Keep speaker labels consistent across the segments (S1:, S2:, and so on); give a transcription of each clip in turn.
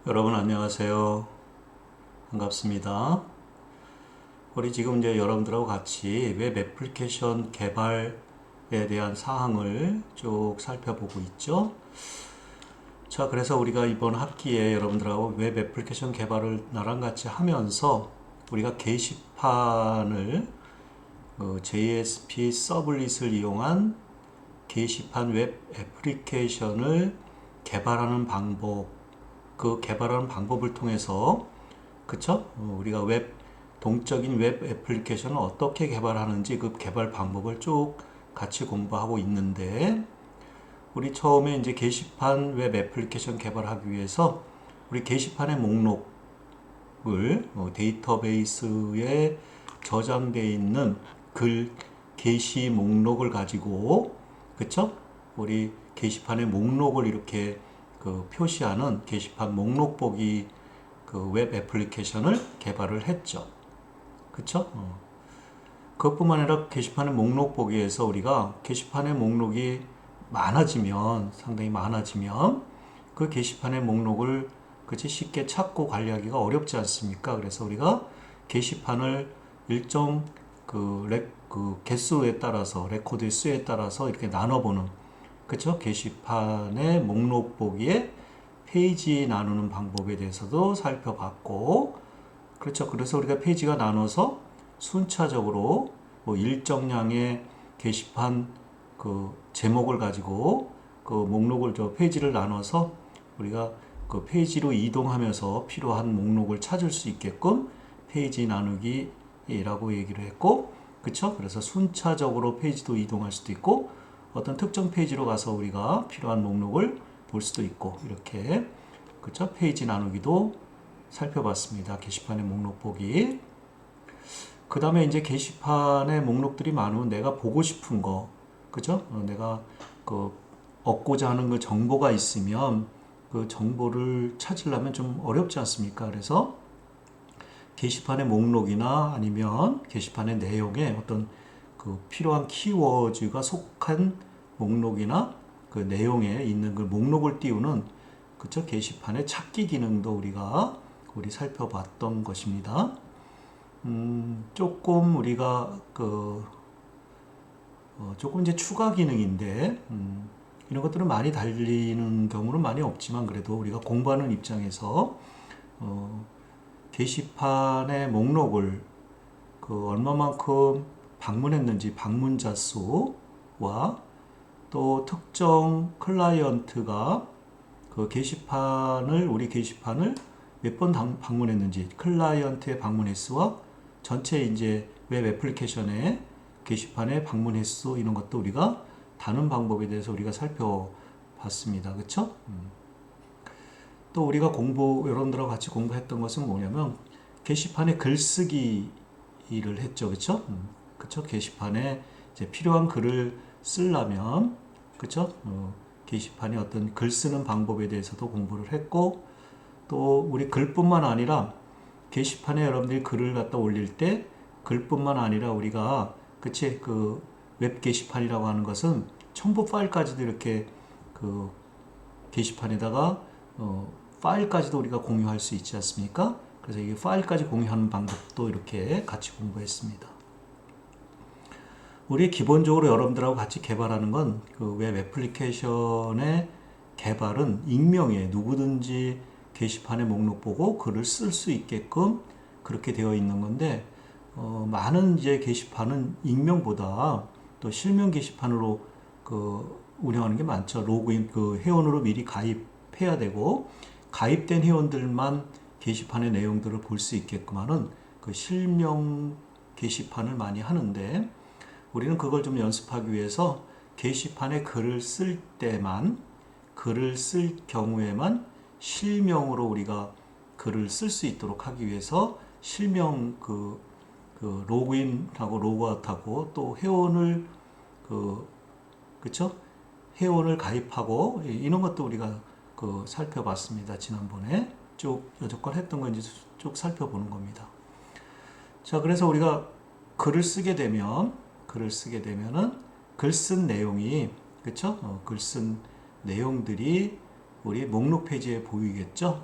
S1: 여러분 안녕하세요. 반갑습니다. 우리 지금 이제 여러분들하고 같이 웹 애플리케이션 개발에 대한 사항을 쭉 살펴보고 있죠. 자, 그래서 우리가 이번 학기에 여러분들하고 웹 애플리케이션 개발을 나랑 같이 하면서 우리가 게시판을 JSP 서블릿을 이용한 게시판 웹 애플리케이션을 개발하는 방법, 그 개발하는 방법을 통해서 그쵸? 우리가 동적인 웹 애플리케이션을 어떻게 개발하는지 그 개발 방법을 쭉 같이 공부하고 있는데 우리 처음에 이제 게시판 웹 애플리케이션 개발하기 위해서 우리 게시판의 목록을 데이터베이스에 저장되어 있는 글 게시 목록을 가지고 그쵸? 우리 게시판의 목록을 이렇게 표시하는 게시판 목록 보기 웹 애플리케이션을 개발을 했죠. 그쵸? 그것뿐만 아니라 게시판의 목록 보기에서 우리가 게시판의 목록이 상당히 많아지면 그 게시판의 목록을 그치 쉽게 찾고 관리하기가 어렵지 않습니까? 그래서 우리가 게시판을 일정 개수에 따라서 레코드의 수에 따라서 이렇게 나눠보는 그쵸? 게시판의 목록 보기에 페이지 나누는 방법에 대해서도 살펴봤고 그렇죠. 그래서 우리가 페이지가 나눠서 순차적으로 일정량의 게시판 제목을 가지고 목록을 페이지를 나눠서 우리가 그 페이지로 이동하면서 필요한 목록을 찾을 수 있게끔 페이지 나누기라고 얘기를 했고 그쵸? 그래서 순차적으로 페이지도 이동할 수도 있고 어떤 특정 페이지로 가서 우리가 필요한 목록을 볼 수도 있고 이렇게 그쵸? 페이지 나누기도 살펴봤습니다. 게시판의 목록 보기. 그 다음에 이제 게시판의 목록들이 많으면 내가 보고 싶은 거, 그죠? 내가 얻고자 하는 그 정보가 있으면 그 정보를 찾으려면 좀 어렵지 않습니까? 그래서 게시판의 목록이나 아니면 게시판의 내용에 어떤 필요한 키워드가 속한 목록이나 그 내용에 있는 그 목록을 띄우는 그쵸? 게시판의 찾기 기능도 우리 살펴봤던 것입니다. 조금 우리가 조금 이제 추가 기능인데 이런 것들은 많이 달리는 경우는 많이 없지만 그래도 우리가 공부하는 입장에서 게시판의 목록을 얼마만큼 방문했는지 방문자 수와 또 특정 클라이언트가 우리 게시판을 몇 번 방문했는지 클라이언트의 방문 횟수와 전체 이제 웹 애플리케이션의 게시판의 방문 횟수 이런 것도 우리가 다른 방법에 대해서 우리가 살펴봤습니다. 그쵸? 또 우리가 여러분들하고 같이 공부했던 것은 뭐냐면 게시판에 글쓰기를 했죠. 그쵸? 그쵸? 게시판에 이제 필요한 글을 쓰려면 그쵸? 게시판에 어떤 글 쓰는 방법에 대해서도 공부를 했고 또 우리 글뿐만 아니라 게시판에 여러분들이 글을 갖다 올릴 때 글뿐만 아니라 우리가 그치 웹 게시판이라고 하는 것은 첨부 파일까지도 이렇게 게시판에다가 파일까지도 우리가 공유할 수 있지 않습니까? 그래서 이 파일까지 공유하는 방법도 이렇게 같이 공부했습니다. 우리 기본적으로 여러분들하고 같이 개발하는 건 웹 애플리케이션의 개발은 익명이에요. 누구든지 게시판에 목록 보고 글을 쓸 수 있게끔 그렇게 되어 있는 건데 많은 이제 게시판은 익명보다 또 실명 게시판으로 운영하는 게 많죠. 로그인 회원으로 미리 가입해야 되고 가입된 회원들만 게시판의 내용들을 볼 수 있게끔 하는 실명 게시판을 많이 하는데 우리는 그걸 좀 연습하기 위해서 게시판에 글을 쓸 경우에만 실명으로 우리가 글을 쓸 수 있도록 하기 위해서 실명 로그인하고 로그아웃하고 또 회원을 그쵸? 회원을 가입하고 이런 것도 우리가 살펴봤습니다. 지난번에 쭉 여태껏 했던 거 이제 쭉 살펴보는 겁니다. 자, 그래서 우리가 글을 쓰게 되면은 글 쓴 내용이 그쵸? 글 쓴 내용들이 우리 목록 페이지에 보이겠죠?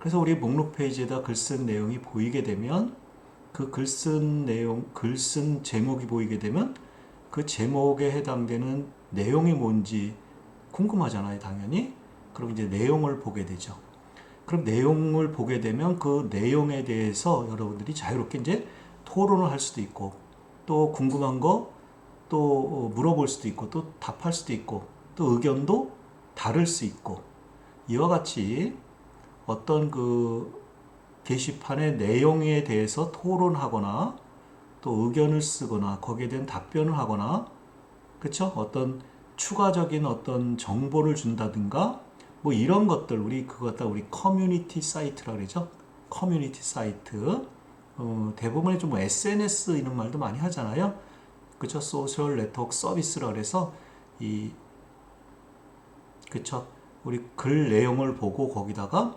S1: 그래서 우리 목록 페이지에다 글 쓴 내용이 보이게 되면 그 글 쓴 내용, 글 쓴 제목이 보이게 되면 그 제목에 해당되는 내용이 뭔지 궁금하잖아요, 당연히. 그럼 이제 내용을 보게 되죠. 그럼 내용을 보게 되면 그 내용에 대해서 여러분들이 자유롭게 이제 토론을 할 수도 있고, 또 궁금한 거 또 물어볼 수도 있고, 또 답할 수도 있고, 또 의견도 다를 수 있고, 이와 같이 어떤 그 게시판의 내용에 대해서 토론하거나 또 의견을 쓰거나 거기에 대한 답변을 하거나, 그쵸? 어떤 추가적인 어떤 정보를 준다든가 뭐 이런 것들, 우리 그거 갖다 우리 커뮤니티 사이트라고 그러죠. 커뮤니티 사이트. 대부분의 좀 SNS 이런 말도 많이 하잖아요. 그쵸? 소셜 네트워크 서비스라 그래서 이 그쵸? 우리 글 내용을 보고 거기다가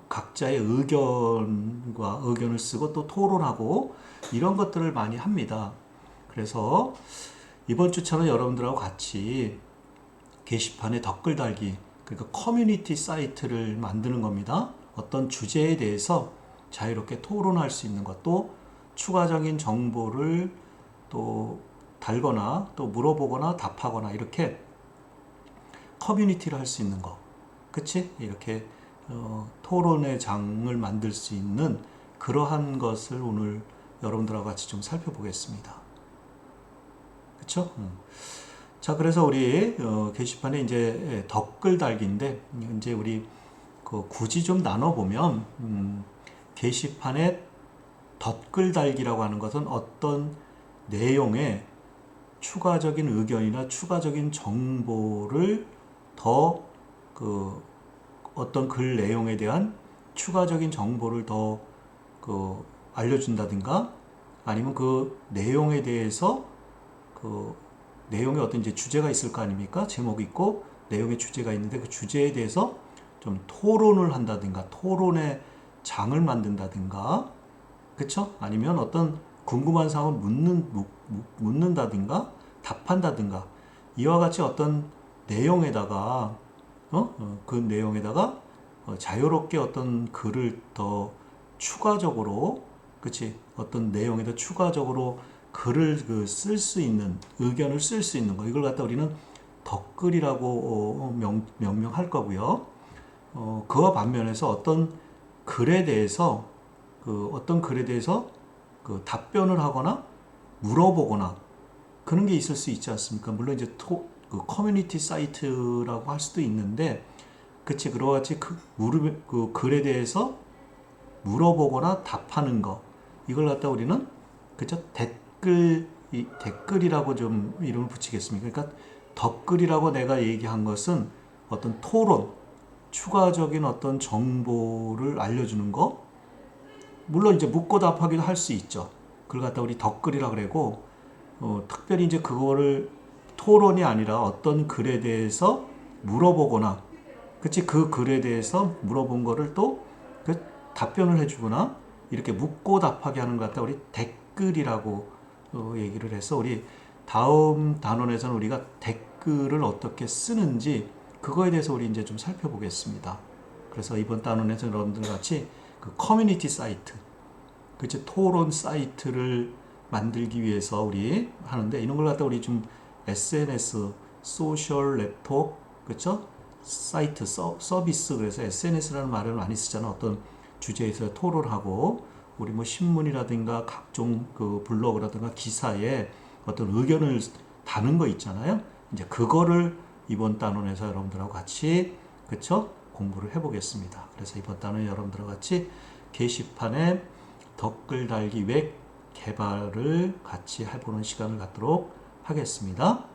S1: 각자의 의견을 쓰고 또 토론하고 이런 것들을 많이 합니다. 그래서 이번 주차는 여러분들하고 같이 게시판에 댓글 달기, 그러니까 커뮤니티 사이트를 만드는 겁니다. 어떤 주제에 대해서 자유롭게 토론할 수 있는 것, 또 추가적인 정보를 또 달거나 또 물어보거나 답하거나 이렇게 커뮤니티를 할 수 있는 거. 그치? 이렇게 토론의 장을 만들 수 있는 그러한 것을 오늘 여러분들하고 같이 좀 살펴보겠습니다. 그쵸? 자, 그래서 우리 게시판에 이제 댓글 달기인데, 이제 우리 굳이 좀 나눠보면 게시판에 댓글 달기라고 하는 것은 어떤 내용에 추가적인 의견이나 추가적인 정보를 더 어떤 글 내용에 대한 추가적인 정보를 더 알려준다든가, 아니면 그 내용에 대해서 내용에 어떤 이제 주제가 있을 거 아닙니까? 제목이 있고 내용의 주제가 있는데 그 주제에 대해서 좀 토론을 한다든가, 토론의 장을 만든다든가, 그쵸? 아니면 어떤 궁금한 사항을 묻는다든가, 답한다든가, 이와 같이 어떤 내용에다가, 그 내용에다가 자유롭게 어떤 글을 더 추가적으로, 그치? 어떤 내용에다 추가적으로 글을 쓸 수 있는, 의견을 쓸 수 있는 거. 이걸 갖다 우리는 댓글이라고 명명할 거고요. 그와 반면에서 어떤 글에 대해서, 답변을 하거나 물어보거나 그런 게 있을 수 있지 않습니까? 물론 이제 그 커뮤니티 사이트라고 할 수도 있는데, 그치? 그와 같이 그 글에 대해서 물어보거나 답하는 거. 이걸 갖다 우리는, 그쵸? 댓글이라고 좀 이름을 붙이겠습니다. 그러니까 댓글이라고 내가 얘기한 것은 어떤 토론, 추가적인 어떤 정보를 알려주는 거. 물론 이제 묻고 답하기도 할 수 있죠. 그걸 갖다 우리 댓글이라고 그러고, 특별히 이제 그거를 토론이 아니라 어떤 글에 대해서 물어보거나, 그치? 그 글에 대해서 물어본 거를 또 그 답변을 해주거나, 이렇게 묻고 답하게 하는 것 같다. 우리 댓글이라고 얘기를 해서, 우리 다음 단원에서는 우리가 댓글을 어떻게 쓰는지 그거에 대해서 우리 이제 좀 살펴보겠습니다. 그래서 이번 단원에서 여러분들 같이 그 커뮤니티 사이트, 그치? 토론 사이트를 만들기 위해서 우리 하는데, 이런 걸 갖다 우리 좀 SNS, 소셜 네트워크, 그쵸? 사이트, 서비스, 그래서 SNS라는 말을 많이 쓰잖아. 어떤 주제에서 토론하고, 우리 뭐 신문이라든가 각종 그 블로그라든가 기사에 어떤 의견을 다는 거 있잖아요. 이제 그거를 이번 단원에서 여러분들하고 같이, 그쵸? 공부를 해보겠습니다. 그래서 이번 단원 여러분들하고 같이 게시판에 댓글 달기 웹 개발을 같이 해보는 시간을 갖도록 하겠습니다.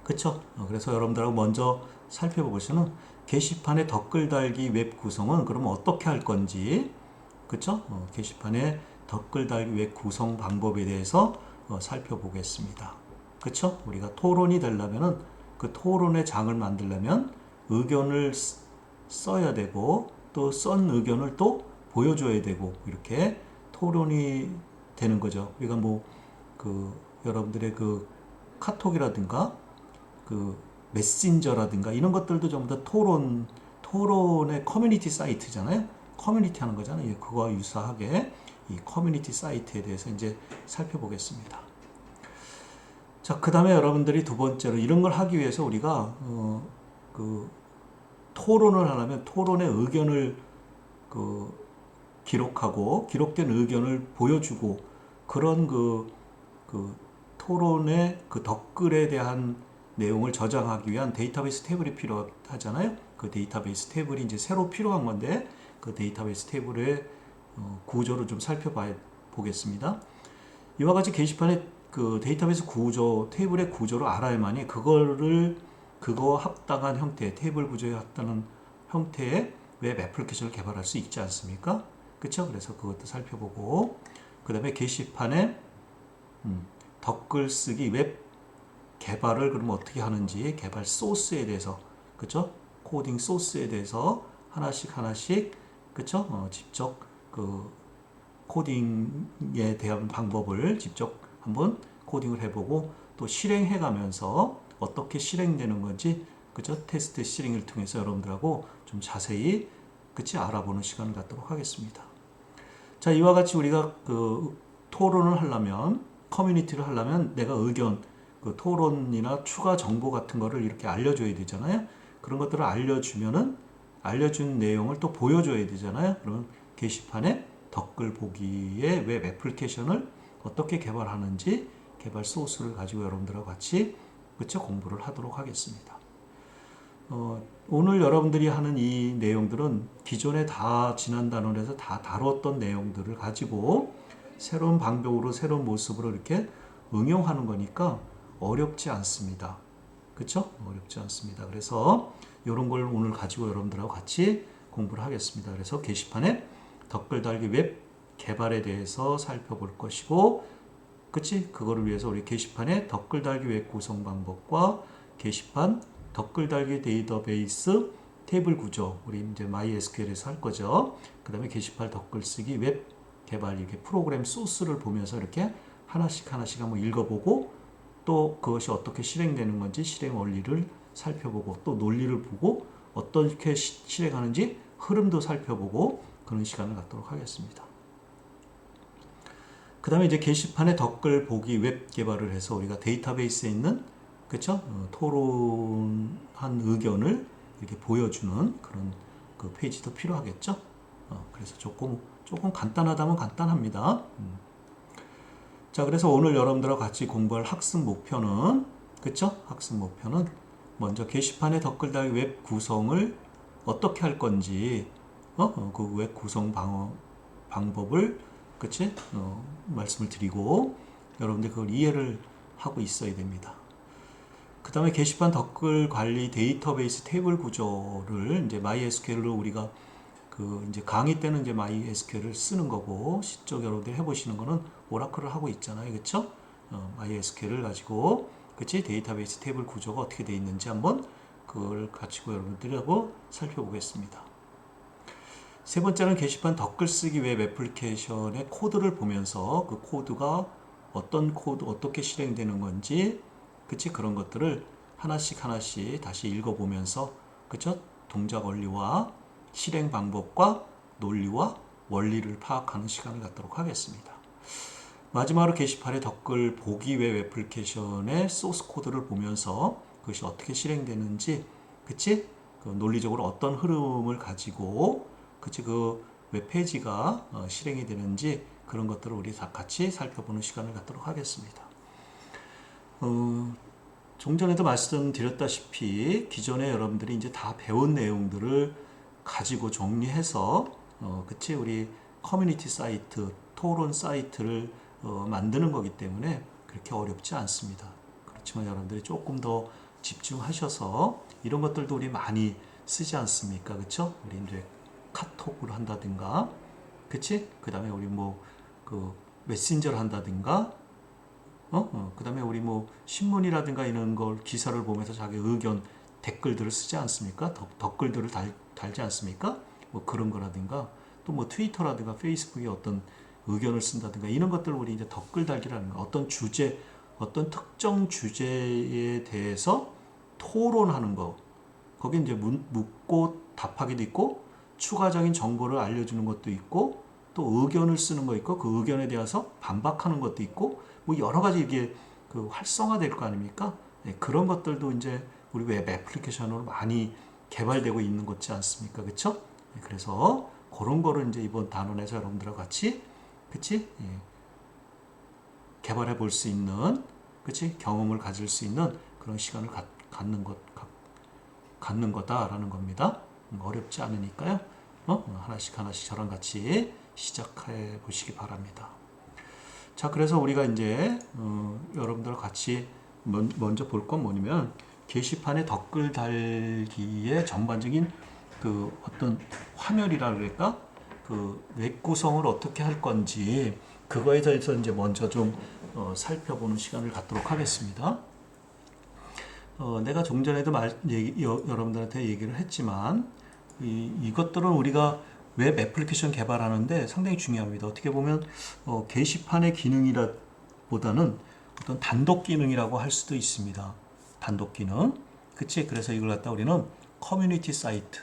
S1: 그쵸? 그래서 여러분들하고 먼저 살펴보시는 게시판에 댓글 달기 웹 구성은 그러면 어떻게 할 건지, 그쵸? 게시판에 댓글 달기 웹 구성 방법에 대해서 살펴보겠습니다. 그쵸? 우리가 토론이 되려면은 그 토론의 장을 만들려면 의견을 써야 되고, 또 쓴 의견을 또 보여줘야 되고, 이렇게 토론이 되는 거죠. 우리가 여러분들의 그 카톡이라든가 그 메신저라든가 이런 것들도 전부 다 토론의 커뮤니티 사이트잖아요. 커뮤니티 하는 거잖아요. 예, 그거와 유사하게 이 커뮤니티 사이트에 대해서 이제 살펴보겠습니다. 자, 그 다음에 여러분들이 두 번째로 이런 걸 하기 위해서 우리가 그 토론을 하려면 토론의 의견을 기록하고 기록된 의견을 보여주고 그런 그 토론의 그 댓글에 대한 내용을 저장하기 위한 데이터베이스 테이블이 필요하잖아요. 그 데이터베이스 테이블이 이제 새로 필요한 건데 그 데이터베이스 테이블의 구조를 좀 살펴보겠습니다. 이와 같이 게시판에 그 데이터베이스 구조, 테이블의 구조를 알아야만이 그거 합당한 형태, 테이블 구조에 합당한 형태의 웹 애플리케이션을 개발할 수 있지 않습니까? 그쵸? 그래서 그것도 살펴보고, 그 다음에 게시판에 댓글 쓰기 웹 개발을 그러면 어떻게 하는지 개발 소스에 대해서, 그쵸? 코딩 소스에 대해서 하나씩, 그쵸? 직접 그 코딩에 대한 방법을 직접 한번 코딩을 해보고 또 실행해 가면서 어떻게 실행되는 건지, 그죠? 테스트 실행을 통해서 여러분들하고 좀 자세히, 그치? 알아보는 시간을 갖도록 하겠습니다. 자, 이와 같이 우리가 그 토론을 하려면, 커뮤니티를 하려면 내가 의견, 그 토론이나 추가 정보 같은 거를 이렇게 알려줘야 되잖아요. 그런 것들을 알려준 내용을 또 보여줘야 되잖아요. 그러면 게시판에 댓글 보기의 웹 애플리케이션을 어떻게 개발하는지 개발 소스를 가지고 여러분들하고 같이 그쵸? 공부를 하도록 하겠습니다. 오늘 여러분들이 하는 이 내용들은 기존에 다 지난 단원에서 다 다뤘던 내용들을 가지고 새로운 방법으로 새로운 모습으로 이렇게 응용하는 거니까 어렵지 않습니다. 그쵸? 어렵지 않습니다. 그래서 이런 걸 오늘 가지고 여러분들하고 같이 공부를 하겠습니다. 그래서 게시판에 댓글 달기 웹 개발에 대해서 살펴볼 것이고, 그치? 그거를 위해서 우리 게시판에 댓글 달기 웹 구성 방법과 게시판 댓글 달기 데이터베이스 테이블 구조, 우리 이제 MySQL에서 할 거죠. 그 다음에 게시판 댓글 쓰기 웹 개발 이렇게 프로그램 소스를 보면서 이렇게 하나씩 한번 읽어보고 또 그것이 어떻게 실행되는 건지 실행 원리를 살펴보고 또 논리를 보고 어떻게 실행하는지 흐름도 살펴보고 그런 시간을 갖도록 하겠습니다. 그 다음에 이제 게시판에 댓글 보기 웹 개발을 해서 우리가 데이터베이스에 있는 그쵸? 토론한 의견을 이렇게 보여주는 그런 그 페이지도 필요하겠죠? 그래서 조금 간단하다면 간단합니다. 자, 그래서 오늘 여러분들하고 같이 공부할 학습 목표는, 그쵸? 학습 목표는 먼저 게시판에 댓글 달기 웹 구성을 어떻게 할 건지, 그 웹 구성 방법을, 그치? 말씀을 드리고, 여러분들 그걸 이해를 하고 있어야 됩니다. 그 다음에 게시판 댓글 관리 데이터베이스 테이블 구조를 이제 MySQL로 우리가 그 이제 강의 때는 이제 MySQL을 쓰는 거고, 시적 여러분들 해보시는 거는 오라클을 하고 있잖아요. 그쵸? MySQL을 가지고, 그치? 데이터베이스 테이블 구조가 어떻게 되어 있는지 한번 그걸 가지고 여러분들하고 살펴보겠습니다. 세 번째는 게시판 댓글 쓰기 웹 애플리케이션의 코드를 보면서 그 코드가 어떤 코드, 어떻게 실행되는 건지, 그치? 그런 것들을 하나씩 다시 읽어보면서, 그쵸? 동작 원리와 실행 방법과 논리와 원리를 파악하는 시간을 갖도록 하겠습니다. 마지막으로 게시판에 댓글 보기 웹 애플리케이션의 소스 코드를 보면서 그것이 어떻게 실행되는지, 그치? 그 논리적으로 어떤 흐름을 가지고, 그치? 그 웹페이지가 실행이 되는지 그런 것들을 우리 다 같이 살펴보는 시간을 갖도록 하겠습니다. 종전에도 말씀드렸다시피 기존에 여러분들이 이제 다 배운 내용들을 가지고 정리해서 그치? 우리 커뮤니티 사이트, 토론 사이트를 만드는 거기 때문에 그렇게 어렵지 않습니다. 그렇지만 여러분들이 조금 더 집중하셔서 이런 것들도 우리 많이 쓰지 않습니까? 그쵸? 우리 이제 카톡을 한다든가, 그치? 그 다음에 우리 그 메신저를 한다든가, 그 다음에 우리 신문이라든가 이런 걸 기사를 보면서 자기 의견, 댓글들을 쓰지 않습니까? 댓글들을 달지 않습니까? 그런 거라든가, 또 트위터라든가 페이스북에 어떤 의견을 쓴다든가, 이런 것들을 우리 이제 댓글 달기라는 거, 어떤 특정 주제에 대해서 토론하는 거, 거기 이제 묻고 답하기도 있고 추가적인 정보를 알려주는 것도 있고 또 의견을 쓰는 거 있고 그 의견에 대해서 반박하는 것도 있고 뭐 여러 가지 이게 그 활성화될 거 아닙니까? 네, 그런 것들도 이제 우리 웹 애플리케이션으로 많이 개발되고 있는 거지 않습니까? 그렇죠? 네, 그래서 그런 거를 이제 이번 단원에서 여러분들과 같이 그치? 예, 개발해 볼 수 있는 그치? 경험을 가질 수 있는 그런 시간을 갖는 거다라는 겁니다. 어렵지 않으니까요. 하나씩 하나씩 저랑 같이 시작해 보시기 바랍니다. 자, 그래서 우리가 이제 여러분들과 같이 먼저 볼 건 뭐냐면 게시판에 댓글 달기의 전반적인 그 어떤 화면이라 그럴까? 그 웹 구성을 어떻게 할 건지 그거에 대해서 이제 먼저 좀 살펴보는 시간을 갖도록 하겠습니다. 내가 좀 전에도 여러분들한테 얘기를 했지만 이것들은 우리가 웹 애플리케이션 개발하는데 상당히 중요합니다. 어떻게 보면 게시판의 기능이라보다는 어떤 단독 기능이라고 할 수도 있습니다. 단독 기능. 그치? 그래서 이걸 갖다 우리는 커뮤니티 사이트.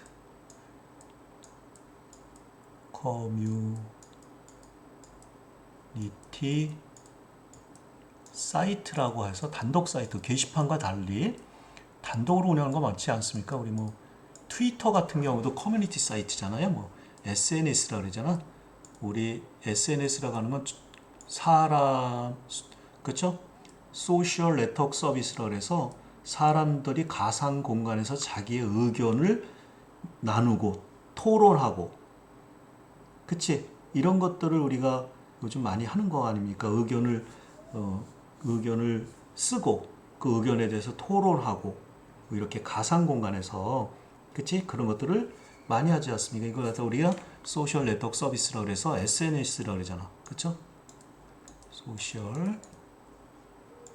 S1: 커뮤니티 사이트라고 해서 단독 사이트, 게시판과 달리 단독으로 운영하는 거 많지 않습니까? 우리 뭐 트위터 같은 경우도 커뮤니티 사이트잖아요. 뭐 SNS라 그러잖아. 우리 SNS라고 하는 건 사람, 그렇죠? 소셜 네트워크 서비스라 그래서 사람들이 가상 공간에서 자기의 의견을 나누고 토론하고, 그치? 이런 것들을 우리가 요즘 많이 하는 거 아닙니까? 의견을 쓰고 그 의견에 대해서 토론하고 뭐 이렇게 가상 공간에서 그치? 그런 것들을 많이 하지 않습니까? 이걸 갖다 우리가 소셜 네트워크 서비스라고 그래서 SNS라고 그러잖아. 그쵸?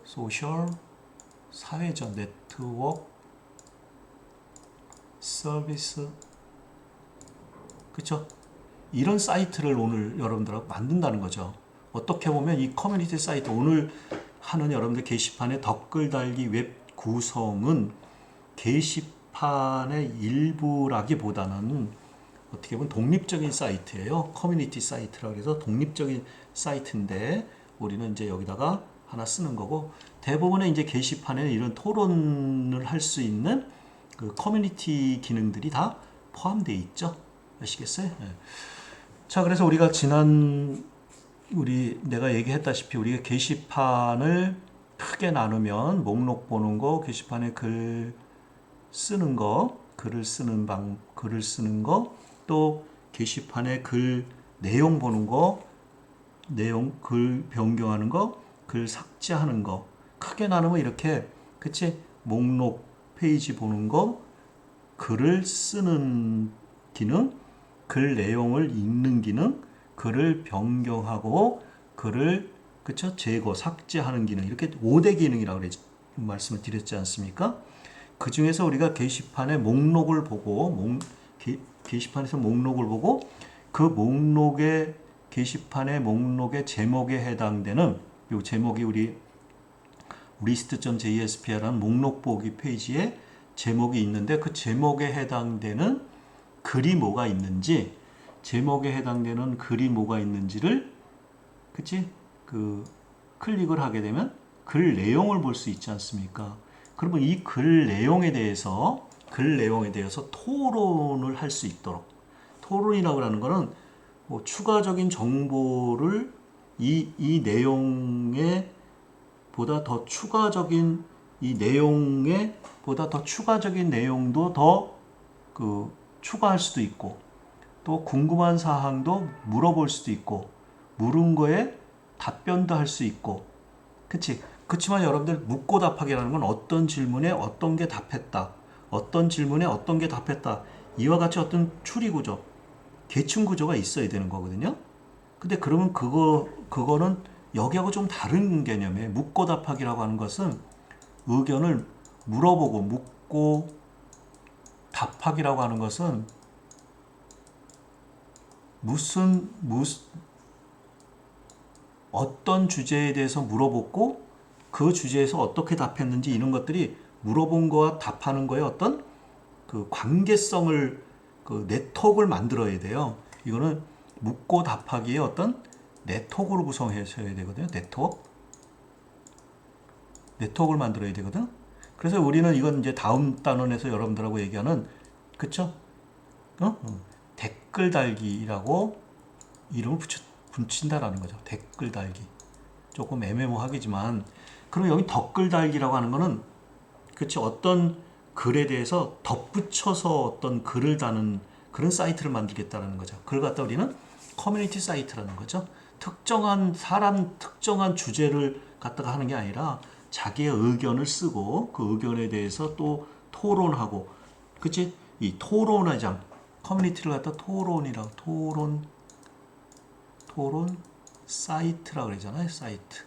S1: 소셜 사회적 네트워크 서비스, 그쵸? 이런 사이트를 오늘 여러분들하고 만든다는 거죠. 어떻게 보면 이 커뮤니티 사이트, 오늘 하는 여러분들 게시판에 댓글 달기 웹 구성은 게시판의 일부라기보다는 어떻게 보면 독립적인 사이트예요. 커뮤니티 사이트라고 해서 독립적인 사이트인데 우리는 이제 여기다가 하나 쓰는 거고, 대부분의 이제 게시판에는 이런 토론을 할 수 있는 그 커뮤니티 기능들이 다 포함되어 있죠. 아시겠어요? 네. 자, 그래서 우리가 내가 얘기했다시피 우리가 게시판을 크게 나누면 목록 보는 거, 게시판에 글을 쓰는 거, 또 게시판에 글 내용 보는 거, 글 변경하는 거, 글 삭제하는 거. 크게 나누면 이렇게, 그치? 목록 페이지 보는 거, 글을 쓰는 기능, 글 내용을 읽는 기능, 글을 변경하고 글을 그쵸? 제거, 삭제하는 기능, 이렇게 5대 기능이라고 말씀을 드렸지 않습니까? 그 중에서 우리가 게시판의 목록을 보고 게시판에서 목록을 보고 그 게시판의 목록의 제목에 해당되는 요 제목이 우리 list.jsp라는 목록 보기 페이지에 제목이 있는데 그 제목에 해당되는 글이 뭐가 있는지, 제목에 해당되는 글이 뭐가 있는지를 그치? 클릭을 하게 되면 글 내용을 볼 수 있지 않습니까? 그러면 이 글 내용에 대해서 토론을 할 수 있도록, 토론이라고 하는 거는 뭐 추가적인 정보를 이 내용에 보다 더 추가적인 내용도 더 추가할 수도 있고, 또 궁금한 사항도 물어볼 수도 있고, 물은 거에 답변도 할 수 있고, 그치? 그렇지만 여러분들 묻고 답하기라는 건 어떤 질문에 어떤 게 답했다, 어떤 질문에 어떤 게 답했다, 이와 같이 어떤 추리 구조, 계층 구조가 있어야 되는 거거든요. 근데 그러면 그거는 여기하고 좀 다른 개념이에요. 묻고 답하기라고 하는 것은 의견을 물어보고, 묻고 답하기라고 하는 것은 어떤 주제에 대해서 물어보고 그 주제에서 어떻게 답했는지, 이런 것들이 물어본 거와 답하는 거에 어떤 그 관계성을 그 네트워크를 만들어야 돼요. 이거는 묻고 답하기의 어떤 네트워크로 구성하셔야 되거든요. 네트워크를 만들어야 되거든. 그래서 우리는 이건 이제 다음 단원에서 여러분들하고 얘기하는 그쵸? 댓글 달기라고 이름을 붙인다라는 거죠. 댓글 달기. 조금 애매모하겠지만, 그럼 여기 댓글 달기라고 하는 거는 그치 어떤 글에 대해서 덧붙여서 어떤 글을 다는 그런 사이트를 만들겠다는 거죠. 그걸 갖다 우리는 커뮤니티 사이트라는 거죠. 특정한 사람, 특정한 주제를 갖다가 하는 게 아니라 자기의 의견을 쓰고 그 의견에 대해서 또 토론하고, 그치? 이 토론회장, 커뮤니티를 갖다 토론이라고, 토론 사이트라고 그러잖아요. 사이트.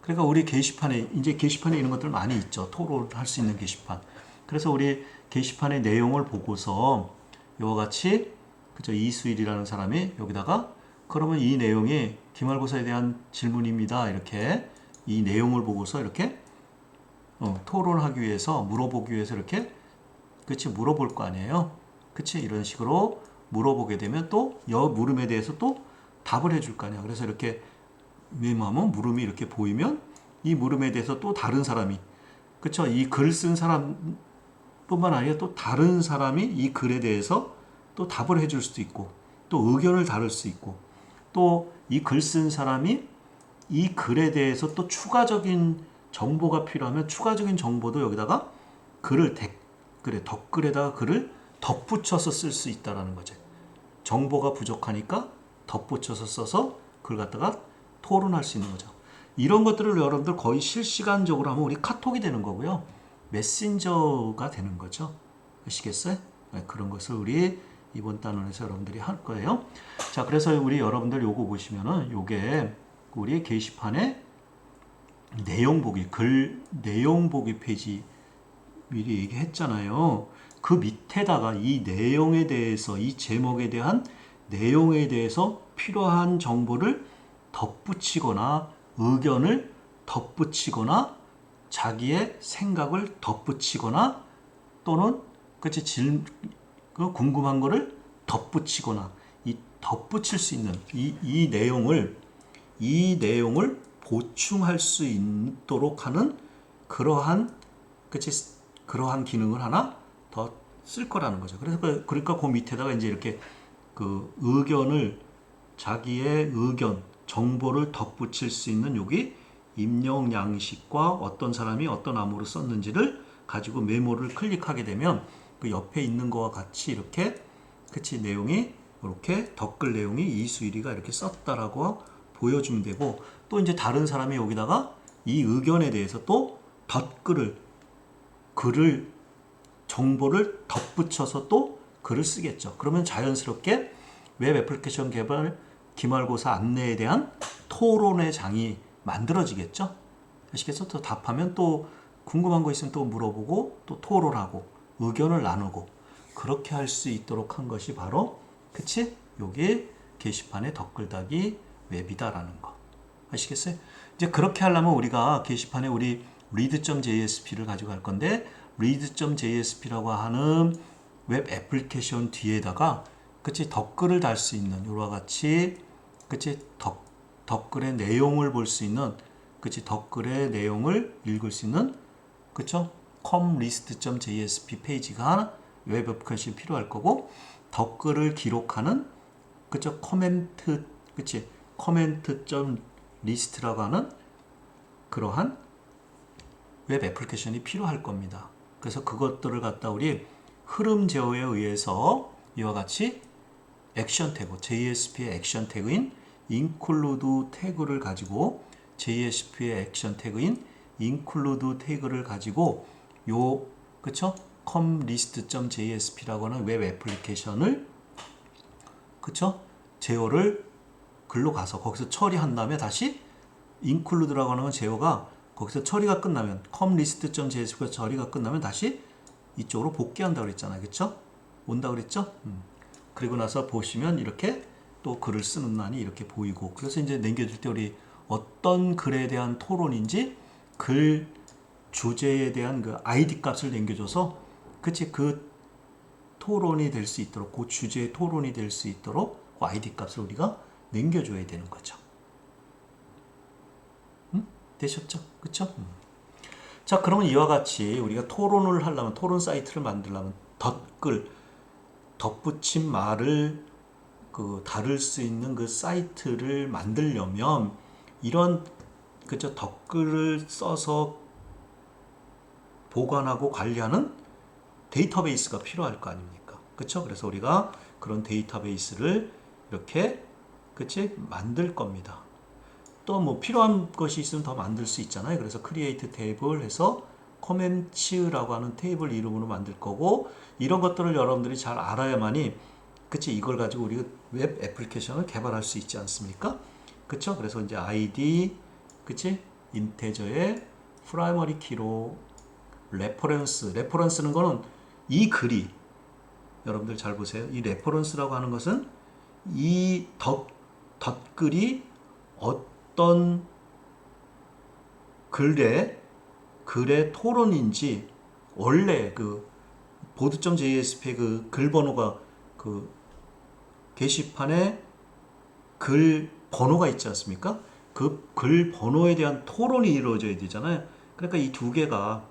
S1: 그러니까 우리 게시판에, 이제 게시판에 이런 것들 많이 있죠. 토론할 수 있는 게시판. 그래서 우리 게시판의 내용을 보고서 이와 같이 그죠? 이수일이라는 사람이 여기다가 그러면 이 내용이 기말고사에 대한 질문입니다. 이렇게 이 내용을 보고서 이렇게 토론하기 위해서 물어보기 위해서 이렇게 그치 물어볼 거 아니에요. 그치 이런 식으로 물어보게 되면 또 여 물음에 대해서 또 답을 해줄 거 아니야. 그래서 이렇게 왜냐하면 물음이 이렇게 보이면 이 물음에 대해서 또 다른 사람이 그쵸 이 글 쓴 사람뿐만 아니라 또 다른 사람이 이 글에 대해서 또 답을 해줄 수도 있고 또 의견을 다룰 수 있고 또 이 글 쓴 사람이 이 글에 대해서 또 추가적인 정보가 필요하면 추가적인 정보도 여기다가 글을 댓글에 덧글에다가 글을 덧붙여서 쓸 수 있다라는 거죠. 정보가 부족하니까 덧붙여서 써서 그걸 갖다가 토론할 수 있는 거죠. 이런 것들을 여러분들 거의 실시간적으로 하면 우리 카톡이 되는 거고요. 메신저가 되는 거죠. 아시겠어요? 네, 그런 것을 우리 이번 단원에서 여러분들이 할 거예요. 자, 그래서 우리 여러분들 요거 보시면은 요게 우리 게시판에 내용 보기, 글 내용 보기 페이지 미리 얘기했잖아요. 그 밑에다가 이 내용에 대해서, 이 제목에 대한 내용에 대해서 필요한 정보를 덧붙이거나 의견을 덧붙이거나 자기의 생각을 덧붙이거나 또는 그치 그 궁금한 거를 덧붙이거나 이 덧붙일 수 있는 이 내용을 보충할 수 있도록 하는 그러한 그치 그러한 기능을 하나 더 쓸 거라는 거죠. 그래서 그러니까 그 밑에다가 이제 이렇게 그 의견을 자기의 의견 정보를 덧붙일 수 있는 여기 입력 양식과 어떤 사람이 어떤 암호로 썼는지를 가지고 메모를 클릭하게 되면 그 옆에 있는 거와 같이 이렇게 그치 내용이 이렇게 덧글 내용이 이수일이가 이렇게 썼다라고 보여주면 되고 또 이제 다른 사람이 여기다가 이 의견에 대해서 또 글을 정보를 덧붙여서 또 글을 쓰겠죠. 그러면 자연스럽게 웹 애플리케이션 개발 기말고사 안내에 대한 토론의 장이 만들어지겠죠. 아시겠죠? 또 답하면 또 궁금한 거 있으면 또 물어보고 또 토론하고 의견을 나누고 그렇게 할 수 있도록 한 것이 바로 그치? 요게 게시판의 댓글 달기 웹이다라는 거. 아시겠어요? 이제 그렇게 하려면 우리가 게시판에 우리 read.jsp를 가지고 갈 건데 read.jsp라고 하는 웹 애플리케이션 뒤에다가 그치 댓글을 달 수 있는 이와 같이 그치 댓글의 내용을 볼 수 있는 그치 댓글의 내용을 읽을 수 있는 그쵸 comlist.jsp 페이지가 웹 애플리케이션이 필요할 거고 댓글을 기록하는 그쵸 코멘트 그치 코멘트.list라고 하는 그러한 웹 애플리케이션이 필요할 겁니다. 그래서 그것들을 갖다 우리 흐름 제어에 의해서 이와 같이 액션 태그, JSP의 액션 태그인 include 태그를 가지고 JSP의 액션 태그인 include 태그를 가지고 요 그쵸? comlist.jsp라고 하는 웹 애플리케이션을 그쵸? 제어를 글로 가서 거기서 처리한 다음에 다시 include라고 하는 제어가 거기서 처리가 끝나면 comlist.jsp가 처리가 끝나면 다시 이쪽으로 복귀한다 그랬잖아요. 그쵸? 온다 그랬죠? 그리고 나서 보시면 이렇게 또 글을 쓰는 란이 이렇게 보이고 그래서 이제 남겨줄 때 우리 어떤 글에 대한 토론인지 글 주제에 대한 그 아이디 값을 남겨줘서 그치 그 토론이 될 수 있도록, 그 주제의 토론이 될 수 있도록 그 ID 값을 우리가 남겨줘야 되는 거죠. 되셨죠? 그쵸? 자, 그러면 이와 같이 우리가 토론을 하려면, 토론 사이트를 만들려면 덧붙인 말을 다룰 수 있는 그 사이트를 만들려면 이런 그죠 덧글을 써서 보관하고 관리하는 데이터베이스가 필요할 거 아닙니까? 그렇죠? 그래서 우리가 그런 데이터베이스를 이렇게 그치 만들 겁니다. 또 뭐 필요한 것이 있으면 더 만들 수 있잖아요. 그래서 create 테이블 해서 comments라고 하는 테이블 이름으로 만들 거고, 이런 것들을 여러분들이 잘 알아야만이 그치 이걸 가지고 우리가 웹 애플리케이션을 개발할 수 있지 않습니까? 그쵸? 그래서 이제 id 그치 인테저의 프라이머리 키로 레퍼런스는 거는 이 글이, 여러분들 잘 보세요. 이 레퍼런스라고 하는 것은 이 덧글이 어떤 글의 토론인지, 원래 그 board.jsp 그 글 번호가 그 게시판에 글 번호가 있지 않습니까? 그 글 번호에 대한 토론이 이루어져야 되잖아요. 그러니까 이 두 개가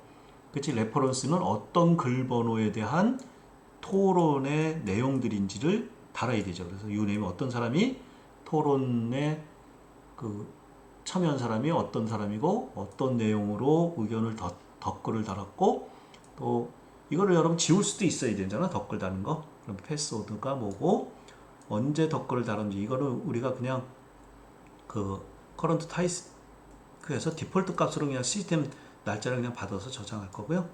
S1: 그치 레퍼런스는 어떤 글 번호에 대한 토론의 내용들인지를 달아야 되죠. 그래서 유네임이 어떤 사람이 토론에 참여한 사람이 어떤 사람이고 어떤 내용으로 의견을 덧글을 달았고, 또 이거를 여러분 지울 수도 있어야 되잖아. 덧글 다는 거. 그럼 패스워드가 뭐고 언제 덧글을 달았는지, 이거를 우리가 그냥 커런트 타이스크에서 디폴트 값으로 그냥 시스템 날짜를 그냥 받아서 저장할 거고요.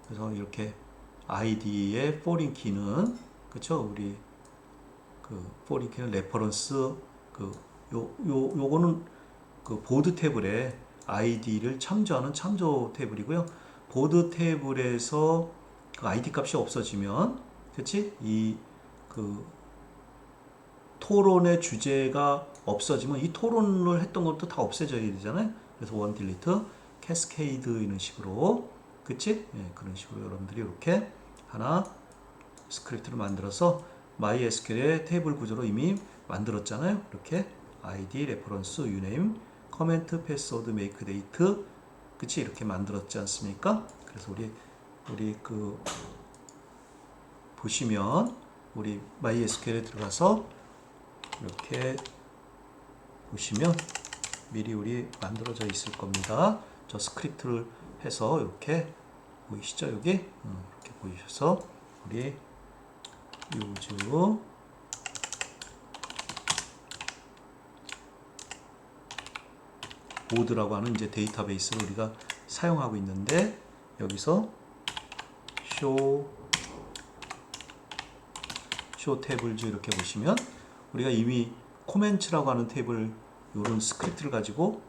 S1: 그래서 이렇게 id의 foreign key는 그쵸 우리 foreign key는 레퍼런스 요거는 보드 테이블에 id를 참조하는 참조 테이블이고요. 보드 테이블에서 id 값이 없어지면 그치 토론의 주제가 없어지면 이 토론을 했던 것도 다 없애져야 되잖아요. 그래서 원 딜리트 캐스케이드 이런 식으로 그치? 예, 그런 식으로 여러분들이 이렇게 하나 스크립트를 만들어서 MySQL의 테이블 구조로 이미 만들었잖아요. 이렇게 id, 레퍼런스, 유네임, 커멘트, 패스워드, 메이크 데이트 그치? 이렇게 만들었지 않습니까? 그래서 우리 보시면 우리 MySQL에 들어가서 이렇게 보시면 미리 우리 만들어져 있을 겁니다. 저 스크립트를 해서 이렇게 보이시죠? 여기 이렇게 보이셔서 우리 use 보드라고 하는 이제 데이터베이스를 우리가 사용하고 있는데, 여기서 show tables 이렇게 보시면 우리가 이미 코멘츠라고 하는 테이블 이런 스크립트를 가지고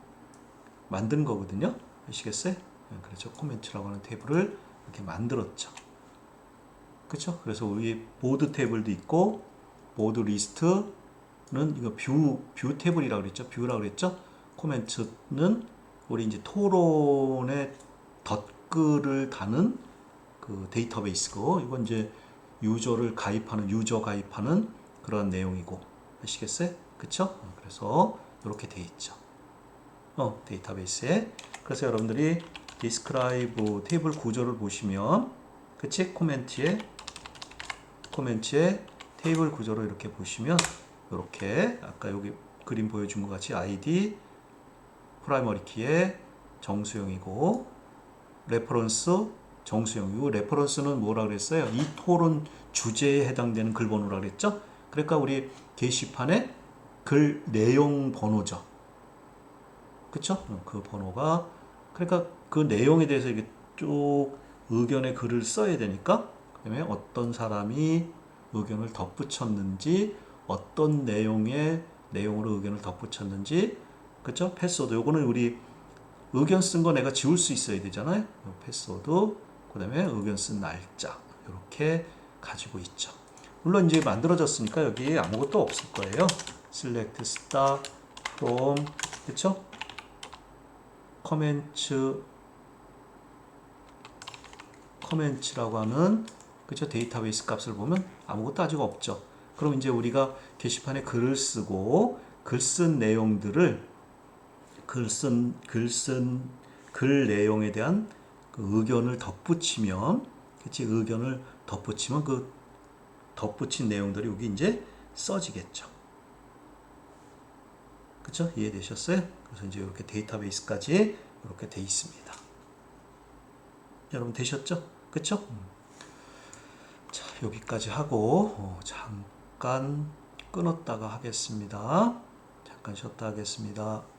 S1: 만든 거거든요. 아시겠어요? 그렇죠. 코멘츠라고 하는 테이블을 이렇게 만들었죠. 그렇죠? 그래서 우리 보드 테이블도 있고 보드 리스트는 이거 뷰 테이블이라고 그랬죠. 뷰라고 그랬죠. 코멘츠는 우리 이제 토론의 덧글을 다는 그 데이터베이스고, 이건 이제 유저 가입하는 그런 내용이고, 아시겠어요? 그쵸? 그래서 이렇게 돼 있죠. 데이터베이스에. 그래서 여러분들이 describe 테이블 구조를 보시면, 그치? 코멘트에 테이블 구조를 이렇게 보시면, 이렇게 아까 여기 그림 보여준 것 같이 id 프라이머리 키의 정수형이고, 레퍼런스 정수형. 이 레퍼런스는 뭐라 그랬어요? 이 토론 주제에 해당되는 글 번호라 그랬죠? 그러니까 우리 게시판의 글 내용 번호죠. 그쵸? 그 번호가, 그러니까 그 내용에 대해서 이렇게 쭉 의견의 글을 써야 되니까, 그 다음에 어떤 사람이 의견을 덧붙였는지, 어떤 내용으로 의견을 덧붙였는지, 그쵸? 패스워드. 요거는 우리 의견 쓴 거 내가 지울 수 있어야 되잖아요. 패스워드, 그 다음에 의견 쓴 날짜, 이렇게 가지고 있죠. 물론 이제 만들어졌으니까 여기 아무것도 없을 거예요. select star from, 그쵸? 커멘츠라고 하는 그렇죠? 데이터베이스 값을 보면 아무것도 아직 없죠. 그럼 이제 우리가 게시판에 글을 쓰고 글 쓴 내용들을 글 내용에 대한 그 의견을 덧붙이면, 그치? 의견을 덧붙이면 그 덧붙인 내용들이 여기 이제 써지겠죠. 그쵸? 이해되셨어요? 그래서 이제 이렇게 데이터베이스까지 이렇게 돼 있습니다. 여러분 되셨죠? 그쵸? 자, 여기까지 하고 잠깐 끊었다가 하겠습니다. 잠깐 쉬었다 하겠습니다.